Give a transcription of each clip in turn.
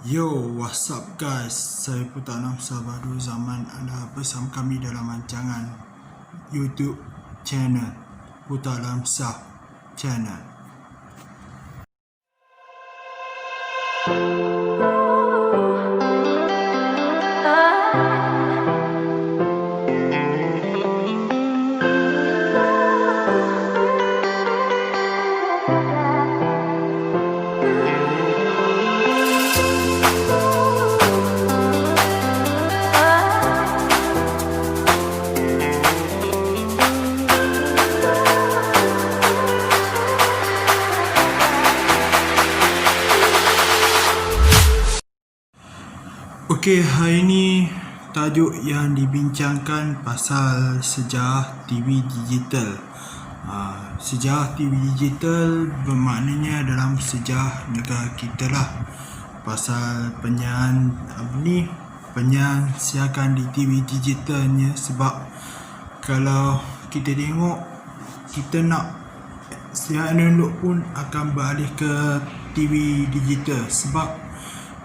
Yo, what's up guys? Saya Putak Namsah baru zaman anda bersama kami dalam rancangan YouTube channel Putak Namsah channel. Okey, hari ni tajuk yang dibincangkan pasal sejarah TV digital. Sejarah TV digital bermaknanya dalam sejarah negara kita lah. Pasal penyiaran siarkan di TV digitalnya, sebab kalau kita tengok, kita nak siaran analog pun akan beralih ke TV digital, sebab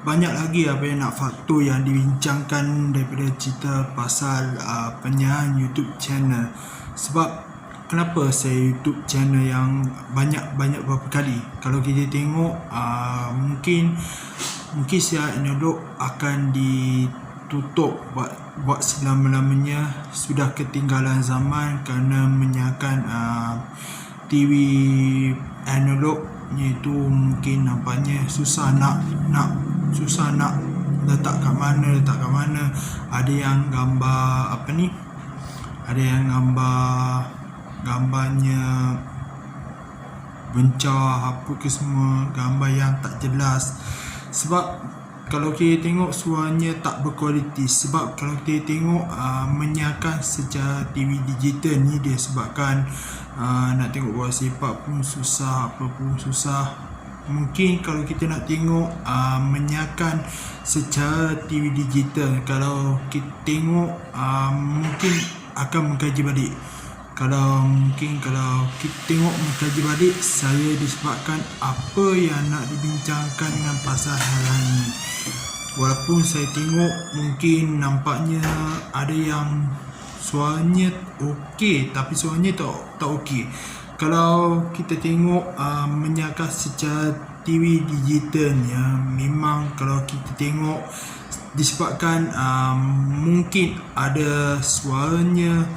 banyak lagi apa yang nak faktor yang dibincangkan daripada cerita pasal penyiaran YouTube channel. Sebab kenapa saya YouTube channel yang banyak berapa kali? Kalau kita tengok mungkin siaran analog akan ditutup buat selama-lamanya, sudah ketinggalan zaman kerana menyiarkan TV analog itu mungkin nampaknya susah nak letak kat mana. Ada yang gambar ada yang gambarnya bencah apa ke semua, gambar yang tak jelas. Sebab kalau kita tengok suaranya tak berkualiti. Sebab kalau kita tengok menyiarkan secara TV digital ni, dia sebabkan nak tengok bola sepak pun susah, apa pun susah. Mungkin kalau kita nak tengok menyiarkan secara TV digital, kalau kita tengok mungkin akan mengkaji balik. Kalau kita tengok mengkaji balik, saya disebabkan apa yang nak dibincangkan dengan pasal hal ini. Walaupun saya tengok mungkin nampaknya ada yang suaranya okey, tapi suaranya tak okey. Kalau kita tengok menyiarkan secara TV digitalnya, memang kalau kita tengok disebabkan mungkin ada suaranya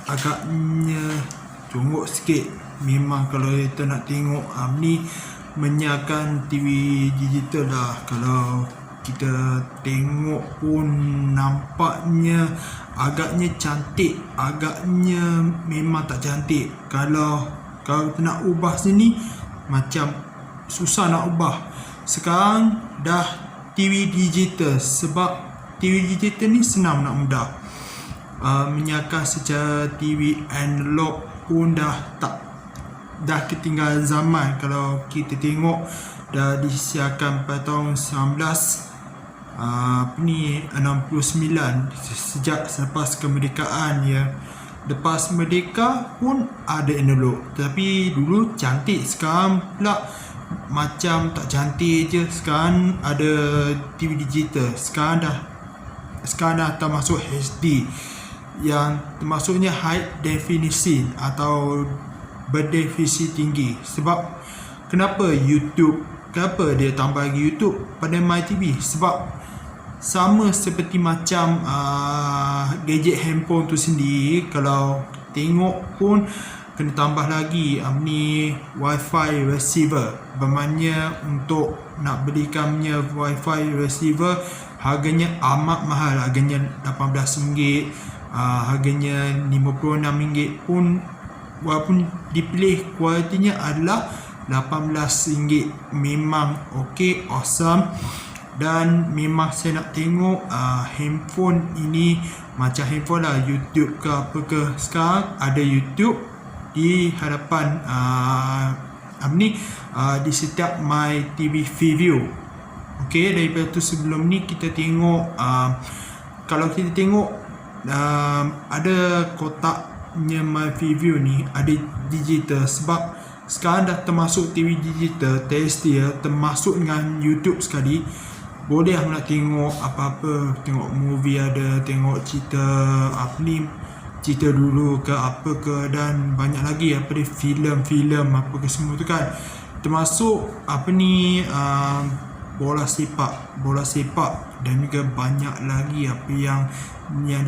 agaknya congok sikit. Memang kalau kita nak tengok ni menyiarkan TV digital lah, kalau kita tengok pun nampaknya agaknya cantik, agaknya memang tak cantik. Kalau kita nak ubah sini macam susah nak ubah. Sekarang dah TV digital, sebab TV digital ni senang nak mudah. Menyiarkan secara TV analog pun dah ketinggalan zaman. Kalau kita tengok dah disiarkan pada tahun 1969, sejak selepas kemerdekaan ya. Lepas merdeka pun ada analog, tapi dulu cantik, sekarang pula macam tak cantik je. Sekarang ada TV digital, sekarang dah termasuk HD, yang termasuknya high definition atau berdefinisi tinggi. Sebab kenapa dia tambah lagi YouTube pada MyTV? Sebab sama seperti macam gadget handphone tu sendiri, kalau tengok pun kena tambah lagi Wi-Fi receiver. Bermaknanya untuk nak belikannya Wi-Fi receiver harganya amat mahal, harganya RM18, harganya RM56 pun, walaupun dipilih kualitinya adalah RM18. Memang okey, awesome. Dan memang saya nak tengok handphone ini macam handphone lah, YouTube ke apa ke. Sekarang ada YouTube di hadapan di setiap MyTV View. Okey, daripada tu sebelum ni kita tengok kalau kita tengok ada kotaknya MyTV View ni ada digital. Sebab sekarang dah termasuk TV digital, tersedia, termasuk dengan YouTube sekali. Boleh lah nak tengok apa-apa, tengok movie ada, tengok cerita cerita dulu ke apa ke, dan banyak lagi filem-filem apa ke semua tu kan. Termasuk bola sepak dan juga banyak lagi apa yang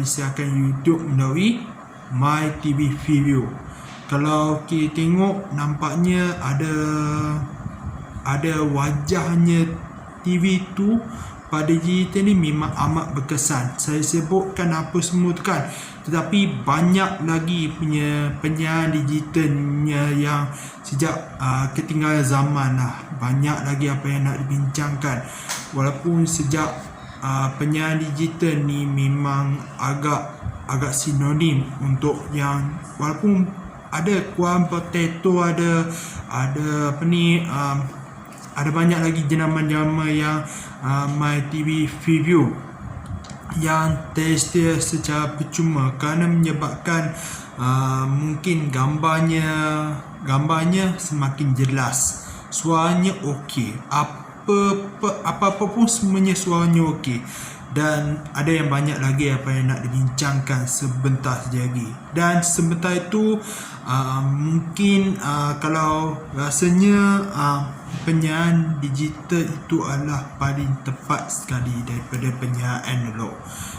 disediakan YouTube melalui My TV View. Kalau kita tengok, nampaknya ada wajahnya TV tu pada digital ni memang amat berkesan. Saya sebutkan apa semua tu kan, tetapi banyak lagi punya penyiaran digitalnya yang sejak ketinggalan zaman lah. Banyak lagi apa yang nak dibincangkan. Walaupun sejak penyiaran digital ni memang agak sinonim untuk yang, walaupun ada Kuan Potato, ada banyak lagi jenama-jenama yang My TV View yang tersedia secara percuma kerana menyebabkan mungkin gambarnya semakin jelas, suaranya okey, apa-apa pun semuanya suaranya okey, dan ada yang banyak lagi apa yang nak dibincangkan sebentar saja lagi. Dan sebentar itu mungkin kalau rasanya penyiaran digital itu adalah paling tepat sekali daripada penyiaran analog.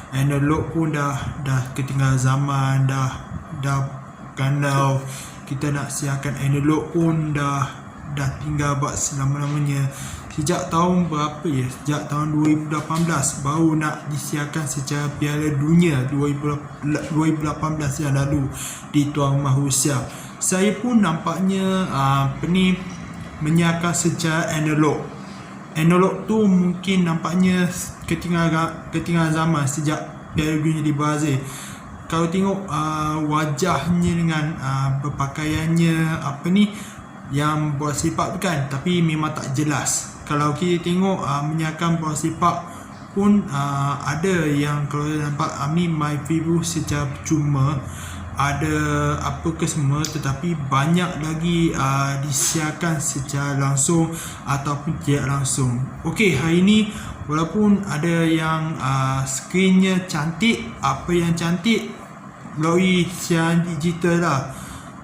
Analog pun dah ketinggalan zaman, dah kalau kita nak siarkan analog pun dah tinggal buat selama-lamanya. Sejak tahun berapa ya? Sejak tahun 2018 baru nak disiarkan secara Piala Dunia 2018 yang lalu di tuan rumah Rusia. Saya pun nampaknya menyiarkan secara analog. Analog tu mungkin nampaknya ketinggalan zaman sejak Piala Dunia di Brazil. Kalau tengok wajahnya dengan berpakaiannya yang bola sepak tu kan, tapi memang tak jelas. Kalau kita tengok menyiarkan bola sepak pun ada yang kalau nampak My View secara cuma ada apa ke semua, tetapi banyak lagi disiarkan secara langsung ataupun tidak langsung. Okey, hari ini walaupun ada yang skrinnya cantik, apa yang cantik melalui siaran digital lah.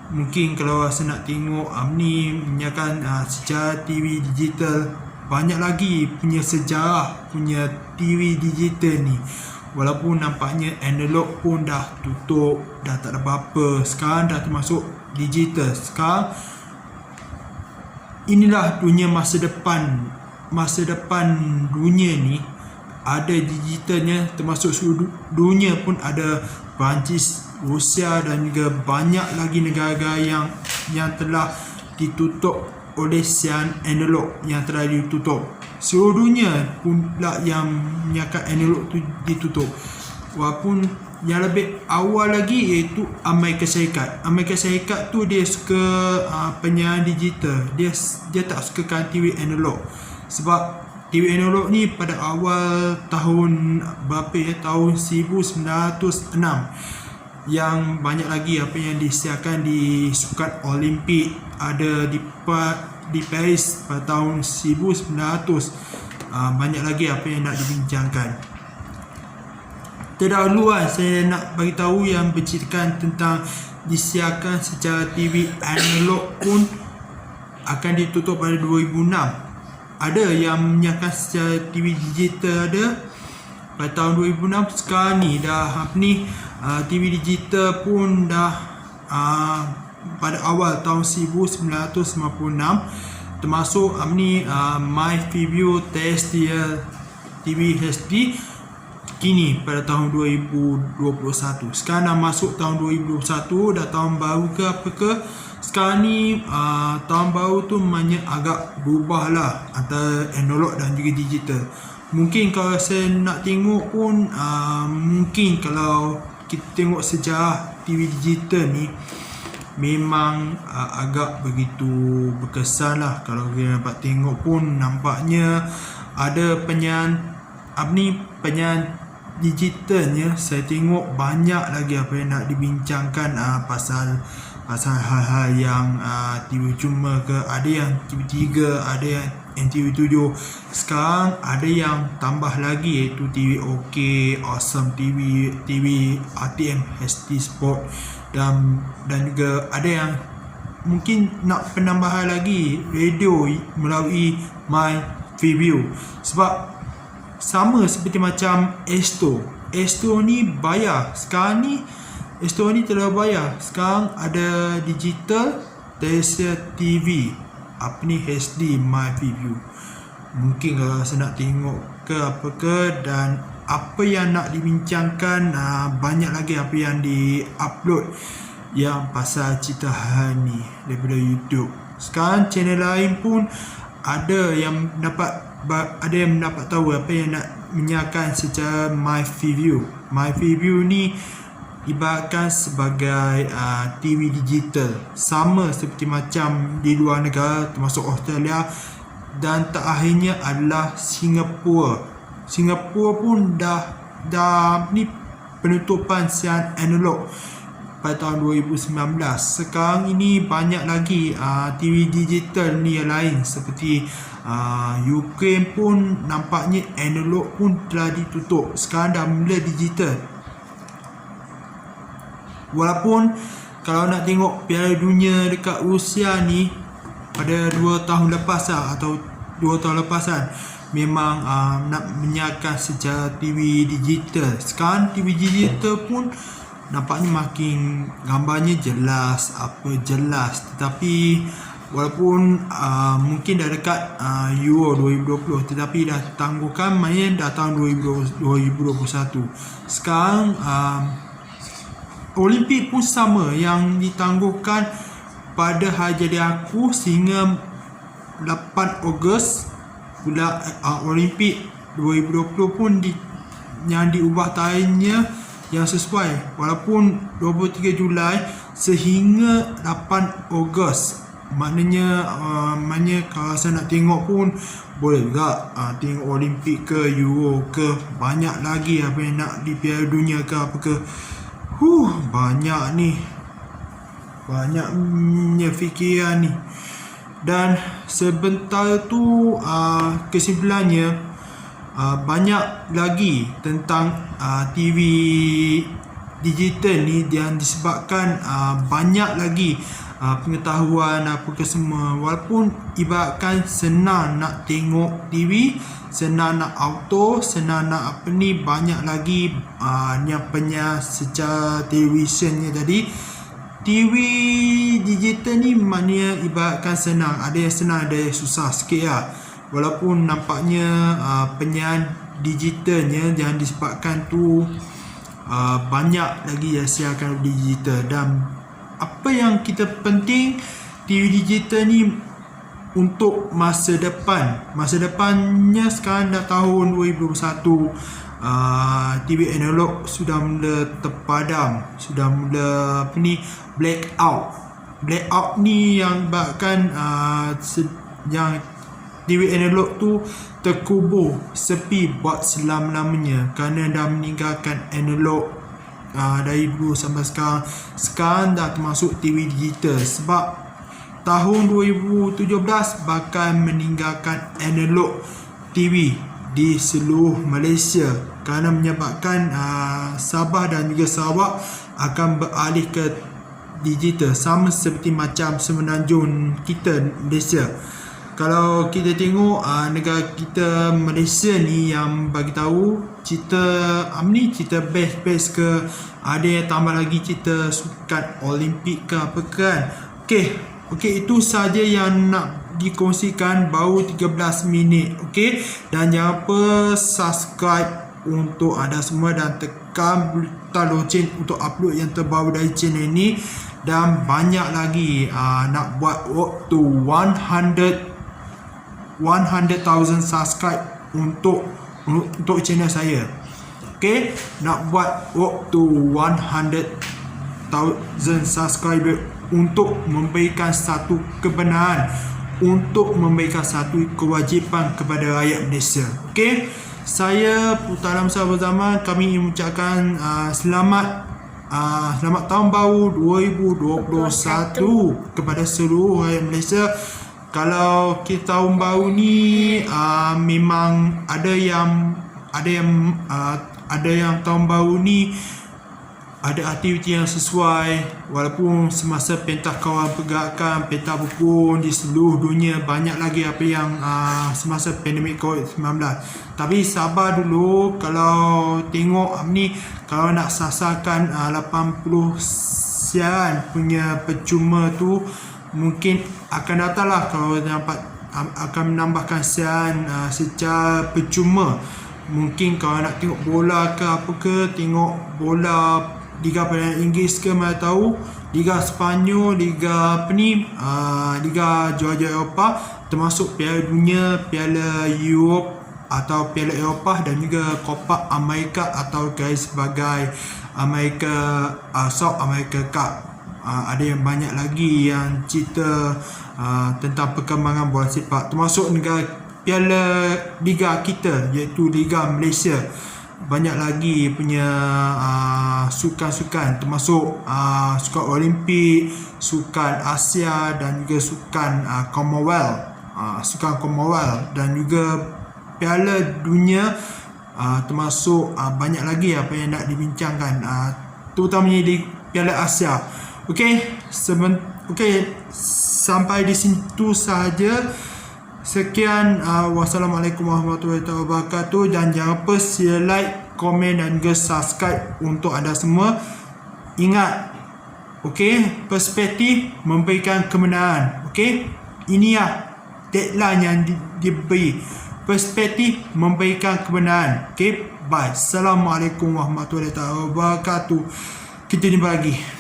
Mungkin kalau rasa nak tengok menyiarkan secara TV digital, banyak lagi punya sejarah punya TV digital ni. Walaupun nampaknya analog pun dah tutup, dah tak ada apa-apa, sekarang dah termasuk digital. Sekarang inilah dunia masa depan dunia ni, ada digitalnya, termasuk seluruh dunia pun ada. Perancis, Rusia dan juga banyak lagi negara yang telah ditutup oleh siaran analog, yang telah ditutup. Seluruh dunia pula yang menyiarkan analog tu ditutup. Walaupun yang lebih awal lagi iaitu Amerika Syarikat. Amerika Syarikat tu dia suka penyiaran digital. Dia tak suka TV analog. Sebab TV analog ni pada awal tahun berapa ya, tahun 1906, yang banyak lagi apa yang disiarkan di Sukan Olimpik, ada di Paris pada tahun 1900. Banyak lagi apa yang nak dibincangkan. Terdahulu saya nak bagi tahu yang berceritakan tentang disiarkan secara TV analog pun akan ditutup pada 2006. Ada yang menyiarkan secara TV digital ada pada tahun 2006. Sekarang ni dah TV digital pun dah pada awal tahun 1996, termasuk My View tersedia TV HD kini pada tahun 2021. Sekarang dah masuk tahun 2021, dah tahun baru ke apa ke. Sekarang ni tahun baru tu maknanya agak berubah lah antara analog dan juga digital. Mungkin kalau saya nak tengok pun mungkin kalau kita tengok sejarah TV digital ni memang agak begitu berkesan lah. Kalau kita dapat tengok pun nampaknya ada penyiaran digitalnya. Saya tengok banyak lagi apa yang nak dibincangkan pasal pasal hal-hal yang TV cuma ke, ada yang TV3, ada yang TV7. Sekarang ada yang tambah lagi iaitu TV OK, Awesome TV, TV RTM HD Sport, dan juga ada yang mungkin nak penambahan lagi radio melalui MyView. Sebab sama seperti macam Astro ni bayar. Sekarang ni Astro ni telah bayar. Sekarang ada digital Telesur TV, apa ni, HD MyView. Mungkin kalau saya nak tengok ke apa ke, dan apa yang nak dibincangkan, banyak lagi apa yang di-upload yang pasal cerita hal ni daripada YouTube. Sekarang channel lain pun ada yang mendapat tahu apa yang nak menyiarkan secara MyView. MyView ni ibaratkan sebagai TV digital, sama seperti macam di luar negara termasuk Australia, dan terakhirnya adalah Singapura. Singapura pun dah ni penutupan siaran analog pada tahun 2019. Sekarang ini banyak lagi TV digital ni yang lain, seperti Ukraine pun nampaknya analog pun telah ditutup, sekarang dah mula digital. Walaupun kalau nak tengok Piala Dunia dekat Rusia ni pada 2 tahun lepas atau 2 tahun lepas memang nak menyiarkan secara TV digital. Sekarang TV digital pun nampaknya makin gambarnya jelas, tetapi walaupun mungkin dah dekat Euro 2020, tetapi dah tangguhkan main dah tahun 2021. Sekarang Olimpik pun sama, yang ditangguhkan pada hari jadi aku sehingga 8 Ogos pula. Olimpik 2020 pun yang diubah tarikhnya yang sesuai, walaupun 23 Julai sehingga 8 Ogos. Maknanya kalau saya nak tengok pun boleh juga tengok Olimpik ke, Euro ke, banyak lagi apa yang nak di Piala Dunia ke apa ke. Banyaknya fikiran ni. Dan sebentar tu kesimpulannya, banyak lagi tentang TV digital ni yang disebabkan banyak lagi pengetahuan apa ke semua. Walaupun ibaratkan senang nak tengok TV, senang nak auto, senang nak apa ni, banyak lagi yang penyiar secara televisionnya tadi. TV digital ni maknanya ibaratkan senang, ada yang senang, ada yang susah sikit lah. Walaupun nampaknya penyiaran digitalnya yang disebabkan tu banyak lagi yang siarkan digital. Dan apa yang kita penting, TV digital ni untuk masa depannya. Sekarang dah tahun 2021, TV analog sudah mula terpadam, sudah mula blackout ni, yang bahkan yang TV analog tu terkubur sepi buat selama-lamanya, kerana dah meninggalkan analog dari dulu sampai sekarang dah termasuk TV digital. Sebab tahun 2017 bakal meninggalkan analog TV di seluruh Malaysia, kerana menyebabkan Sabah dan juga Sarawak akan beralih ke digital, sama seperti macam Semenanjung kita Malaysia. Kalau kita tengok negara kita Malaysia ni, yang bagi tahu cerita best ke, ada yang tambah lagi cerita sukan Olimpik ke apa ke kan. Okey, itu saja yang nak dikongsikan, baru 13 minit. Okey, dan jangan lupa subscribe untuk anda semua dan tekan butang loceng untuk upload yang terbaru dari channel ini. Dan banyak lagi nak buat road to 100,000 subscribe untuk channel saya. Okey, nak buat road to 100,000 subscriber untuk memberikan satu kebenaran, untuk memberikan satu kewajipan kepada rakyat Malaysia. Okey, saya Putra Alam bersama, kami mengucapkan selamat selamat tahun baru 2021 kepada seluruh rakyat Malaysia. Kalau kita tahun baru ni memang ada yang tahun baru ni ada aktiviti yang sesuai, walaupun semasa pentas kawan pergerakan, pentas buku di seluruh dunia banyak lagi apa yang semasa pandemik COVID-19. Tapi sabar dulu, kalau tengok ni, kalau nak sasarkan 80 siaran punya percuma tu, mungkin akan datanglah kalau dapat akan menambahkan siaran secara percuma. Mungkin kalau nak tengok bola ke apa ke, tengok bola Liga Perdana Inggeris ke, mana tahu Liga Sepanyol, Liga Liga juara-juara Eropah, termasuk Piala Dunia, Piala Europe atau Piala Eropah, dan juga Copa America atau guys sebagai South America Cup. Ada yang banyak lagi yang cerita tentang perkembangan bola sepak, termasuk negara Piala Liga kita, iaitu Liga Malaysia. Banyak lagi punya sukan-sukan, termasuk sukan Olimpik, sukan Asia, dan juga sukan Commonwealth, dan juga Piala Dunia, termasuk banyak lagi apa yang nak dibincangkan, terutamanya di Piala Asia. Okey, sampai di situ sahaja. Sekian, wassalamualaikum warahmatullahi wabarakatuh, dan jangan lupa share, like, komen dan juga subscribe untuk anda semua. Ingat, okey, perspektif memberikan kebenaran. Okey, inilah deadline yang diberi. Perspektif memberikan kebenaran. Okey, bye. Assalamualaikum warahmatullahi wabarakatuh. Kita jumpa lagi.